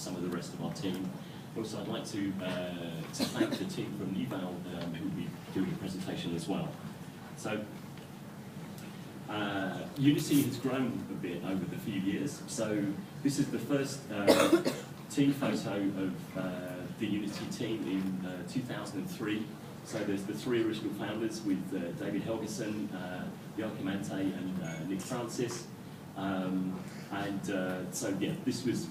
some of the rest of our team. Also, I'd like to thank the team from Newvale who will be doing the presentation as well. So, Unity has grown a bit over the few years. So, this is the first team photo of the Unity team in 2003. So, there's the three original founders with David Helgeson, Joachim Ante, and Nick Francis. So, yeah, this was,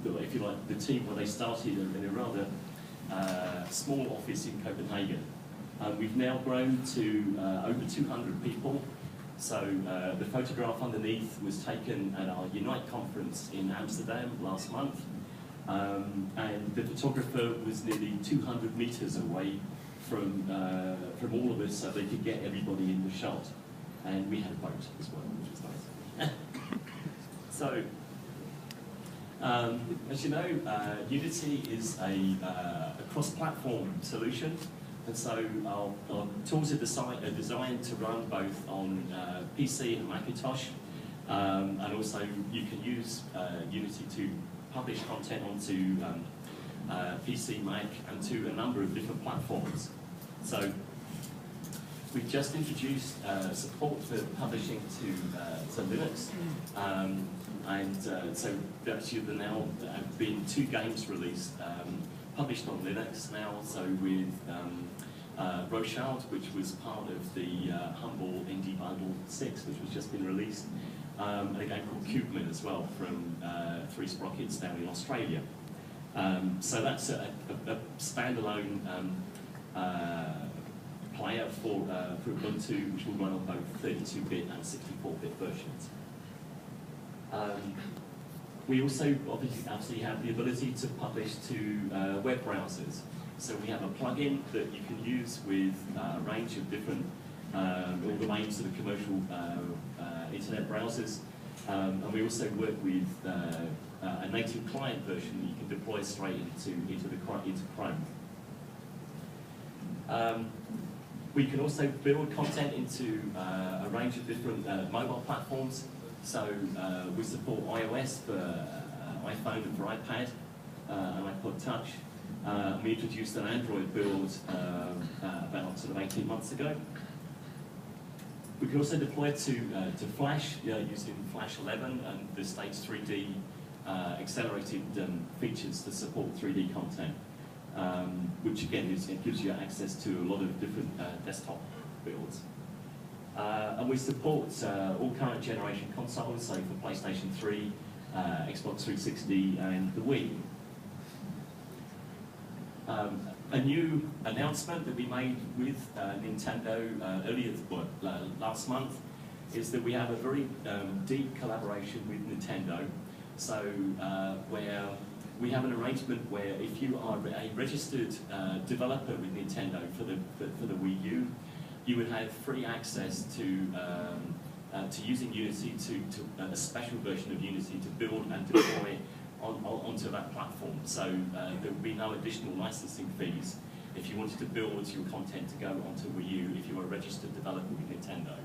if you like, the team where they started in a rather small office in Copenhagen. We've now grown to over 200 people. So the photograph underneath was taken at our Unite conference in Amsterdam last month. And the photographer was nearly 200 meters away from all of us, so they could get everybody in the shot. And we had a boat as well, which was nice. So, as you know, Unity is a cross-platform solution, and so our tools are designed to run both on PC and Macintosh, and also you can use Unity to publish content onto PC, Mac, and to a number of different platforms. So we've just introduced support for publishing to Linux. So actually there now have been 2 games released, published on Linux now, so with Rochard, which was part of the Humble Indie Bundle 6, which has just been released, and a game called Cubeman as well from 3 Sprockets down in Australia. So that's a standalone player for Ubuntu, which will run on both 32-bit and 64-bit versions. We also obviously have the ability to publish to web browsers. So we have a plugin that you can use with a range of different, all the main sort of commercial internet browsers. And we also work with a native client version that you can deploy straight into Chrome. We can also build content into a range of different mobile platforms. So we support iOS for iPhone and for iPad and iPod Touch. We introduced an Android build about sort of 18 months ago. We can also deploy to Flash using Flash 11 and the States 3D accelerated features to support 3D content, which again it gives you access to a lot of different desktop builds. And we support all current generation consoles, so for PlayStation 3, Xbox 360, and the Wii. A new announcement that we made with Nintendo last month is that we have a very deep collaboration with Nintendo. So where we have an arrangement where if you are a registered developer with Nintendo for the Wii U, you would have free access to using Unity to a special version of Unity to build and deploy onto that platform. So there will be no additional licensing fees if you wanted to build your content to go onto Wii U if you are a registered developer with Nintendo.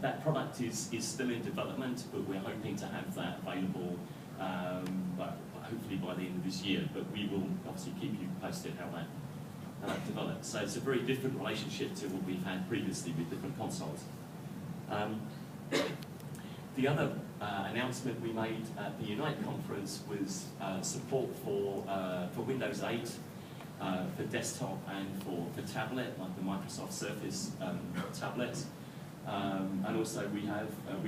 That product is still in development, but we're hoping to have that available hopefully by the end of this year. But we will obviously keep you posted how that develops. So it's a very different relationship to what we've had previously with different consoles. The other announcement we made at the Unite conference was support for Windows 8 for desktop and for tablet, like the Microsoft Surface tablets. And also we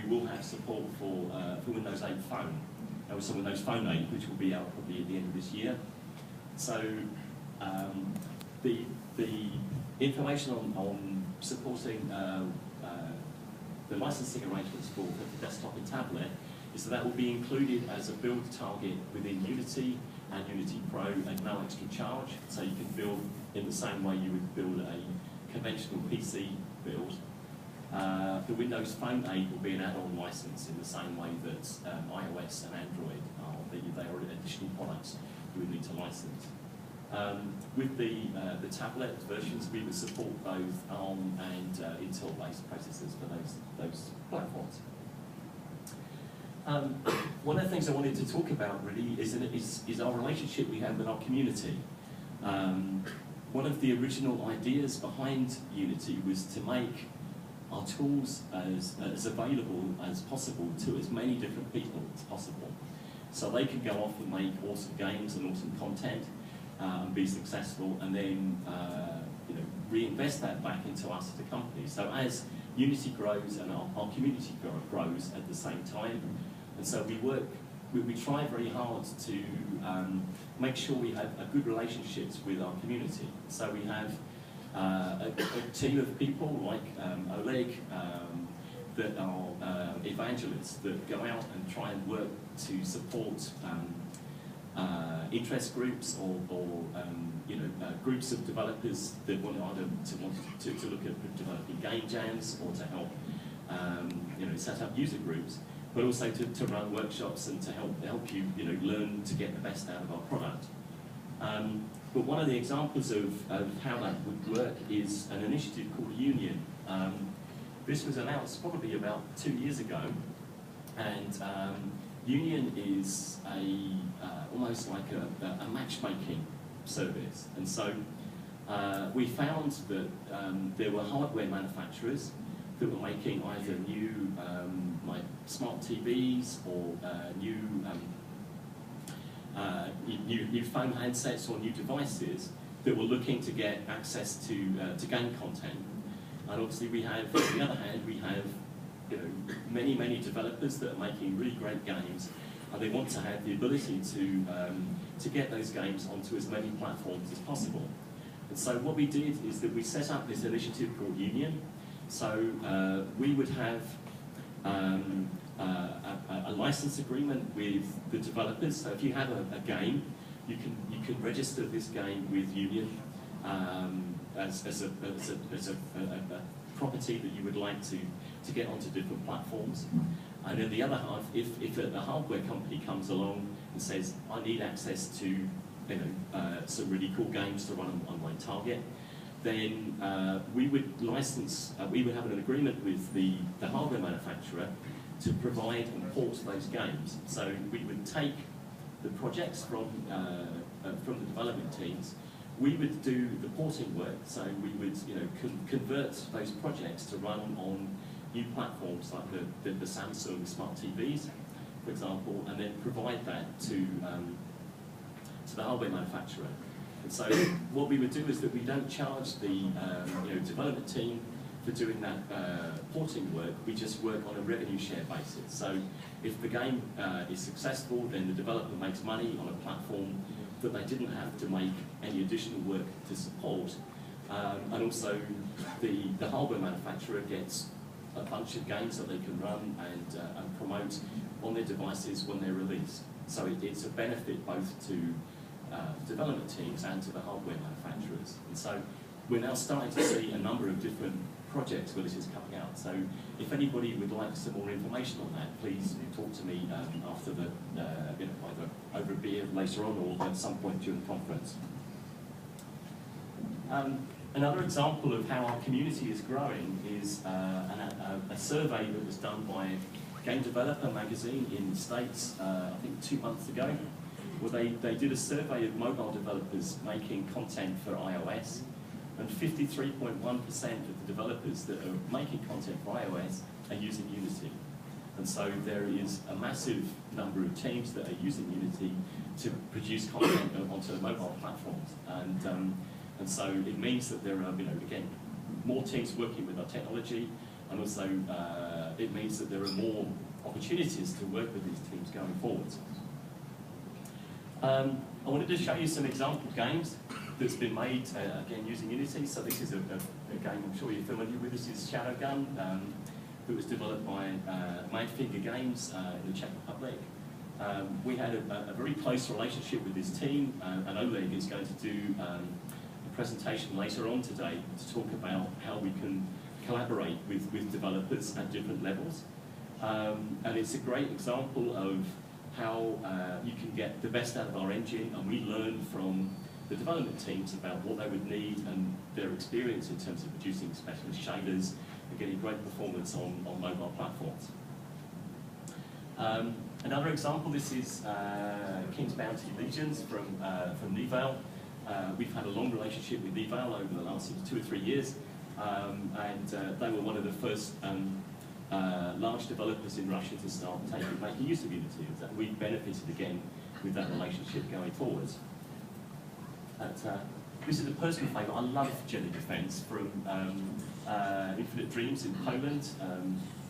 will have support for Windows 8 Phone, also Windows Phone 8, which will be out probably at the end of this year. So the information on supporting the licensing arrangements for the desktop and tablet is that will be included as a build target within Unity and Unity Pro at no extra charge. So you can build in the same way you would build a conventional PC build. The Windows Phone 8 will be an add-on license in the same way that iOS and Android are. They are additional products you would need to license. With the tablet versions, we would support both ARM and Intel-based processors for those platforms. One of the things I wanted to talk about really is our relationship we have with our community. One of the original ideas behind Unity was to make our tools as available as possible to as many different people as possible. So they could go off and make awesome games and awesome content and be successful, and then reinvest that back into us as a company. So as Unity grows and our community grows at the same time, and so we try very hard to make sure we have good relationships with our community. So we have a team of people like Oleg that are evangelists that go out and try and work to support interest groups or groups of developers that want to look at developing game jams or to help set up user groups, but also to run workshops and to help you learn to get the best out of our product. But one of the examples of how that would work is an initiative called Union. This was announced probably about 2 years ago, and Union is almost like a matchmaking service. And so we found that there were hardware manufacturers that were making either new like smart TVs or new phone handsets or new devices that were looking to get access to game content. And obviously we have, on the other hand, we have many developers that are making really great games, and they want to have the ability to get those games onto as many platforms as possible. And so what we did is that we set up this initiative called Union. So we would have a license agreement with the developers. So if you have a game, you can register this game with Union as a property that you would like to get onto different platforms. And then the other half, if a hardware company comes along and says, I need access to some really cool games to run on my target, then we would license, we would have an agreement with the hardware manufacturer to provide and port those games. So we would take the projects from the development teams. We would do the porting work, so we would convert those projects to run on new platforms like the Samsung smart TVs, for example, and then provide that to the hardware manufacturer. And so what we would do is that we don't charge the development team for doing that porting work. We just work on a revenue share basis. So if the game is successful, then the developer makes money on a platform that they didn't have to make any additional work to support. And also the hardware manufacturer gets a bunch of games that they can run and promote on their devices when they're released. So it's a benefit both to development teams and to the hardware manufacturers. And so we're now starting to see a number of different projects where this is coming out. So if anybody would like some more information on that, please talk to me after either over a beer later on or at some point during the conference. Another example of how our community is growing is a survey that was done by Game Developer magazine in the States, I think 2 months ago, where they did a survey of mobile developers making content for iOS, and 53.1% of the developers that are making content for iOS are using Unity. And so there is a massive number of teams that are using Unity to produce content onto mobile platforms. And so it means that there are, again, more teams working with our technology, and also it means that there are more opportunities to work with these teams going forward. I wanted to show you some example games that's been made, again, using Unity. So this is a game I'm sure you're familiar with. This is Shadowgun, that was developed by Madfinger Games in the Czech Republic. We had a very close relationship with this team, and Oleg is going to do a presentation later on today to talk about how we can collaborate with developers at different levels. And it's a great example of how you can get the best out of our engine, and we learn from the development teams about what they would need and their experience in terms of producing specialist shaders and getting great performance on mobile platforms. Another example, this is King's Bounty Legions from Nivale. We've had a long relationship with Nivale over the last 2 or 3 years, and they were one of the first large developers in Russia to start making use of Unity. We've benefited again with that relationship going forwards. This is a personal favourite. I love Jelly Defence from Infinite Dreams in Poland.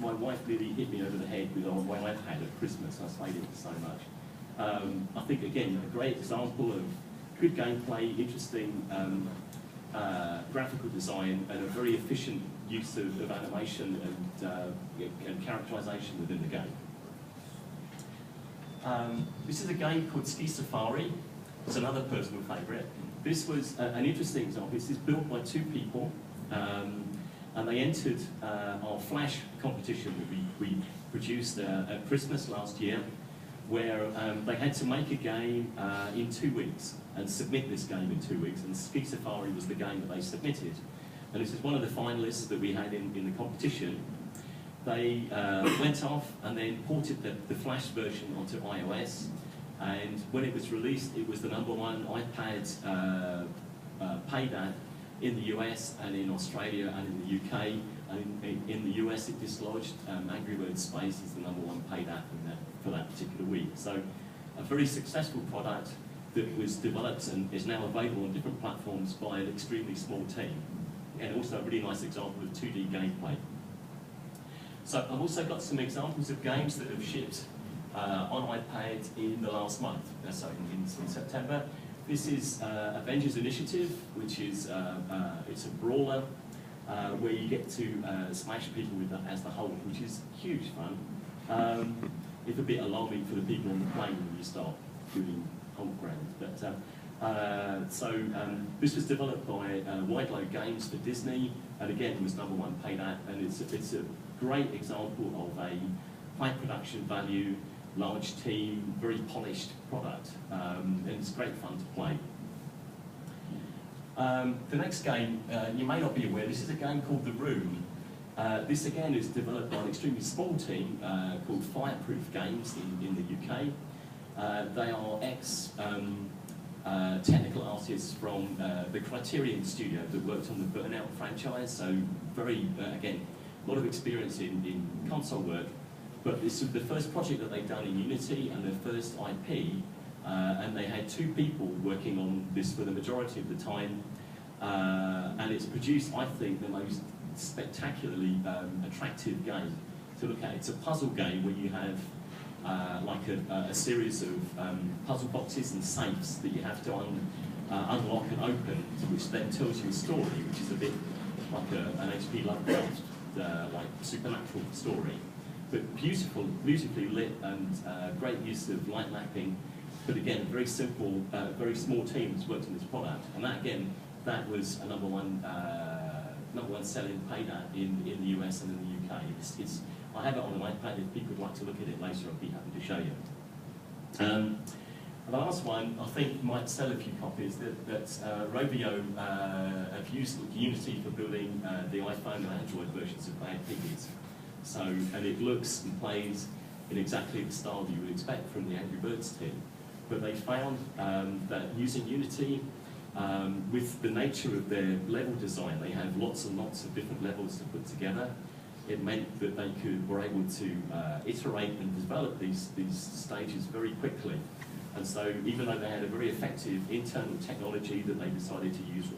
My wife really hit me over the head with my iPad at Christmas. I played it so much. I think, again, a great example of good gameplay, interesting graphical design, and a very efficient use of animation and characterization within the game. This is a game called Ski Safari. It's another personal favourite. This was an interesting example. This is built by 2 people, and they entered our Flash competition that we produced at Christmas last year, where they had to make a game in 2 weeks and submit this game in 2 weeks, and Ski Safari was the game that they submitted. And this is one of the finalists that we had in the competition. They went off and then ported the Flash version onto iOS, and when it was released, it was the #1 iPad paid app in the US and in Australia and in the UK. And in the US, it dislodged Angry Birds Space as the #1 paid app for that particular week. So a very successful product that was developed and is now available on different platforms by an extremely small team. And also a really nice example of 2D gameplay. So I've also got some examples of games that have shipped on iPad in the last month, so in September. This is Avengers Initiative, which is it's a brawler where you get to smash people with as the Hulk, which is huge fun. It's a bit alarming for the people on the plane when you start doing Hulk ground. But this was developed by Wide Load Games for Disney, and again it was #1 paid app, and it's a great example of a high production value, large team, very polished product, and it's great fun to play. The next game, you may not be aware, this is a game called The Room. This again is developed by an extremely small team called Fireproof Games in the UK. They are technical artists from the Criterion studio that worked on the Burnout franchise, so very, again, a lot of experience in console work. But this is the first project that they've done in Unity and their first IP, and they had 2 people working on this for the majority of the time, and it's produced, I think, the most spectacularly attractive game to look at. It's a puzzle game where you have like a series of puzzle boxes and safes that you have to unlock and open, which then tells you a story, which is a bit like an H.P. Lovecraft like supernatural story. But beautifully lit and great use of light mapping. But again, very simple, very small team that's worked on this product. And that again, that was a #1 selling paid app in the US and in the UK. I have it on an iPad. If people would like to look at it later, I'd be happy to show you. The last one, I think, might sell a few copies. That Rovio have used Unity for building the iPhone and Android versions of Bad Piggies. So, and it looks and plays in exactly the style you would expect from the Angry Birds team. But they found that using Unity, with the nature of their level design, they have lots and lots of different levels to put together. It meant that they were able to iterate and develop these stages very quickly. And so even though they had a very effective internal technology that they decided to use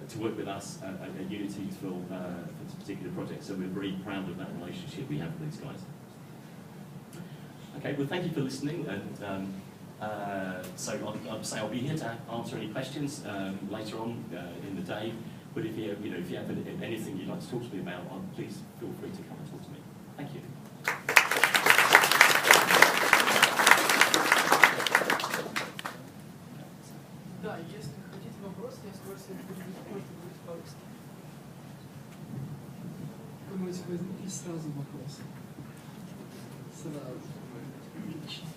to work with us at Unity for this particular project, so we're very proud of that relationship we have with these guys. Okay, well, thank you for listening, and I'll be here to answer any questions later on in the day. But if you have anything you'd like to talk to me about, please feel free to come and talk to me. Thank you. Да, если хотите вопрос, я с удовольствием буду по-русски. Думаете, возникли сразу вопросы? Сразу. Отлично.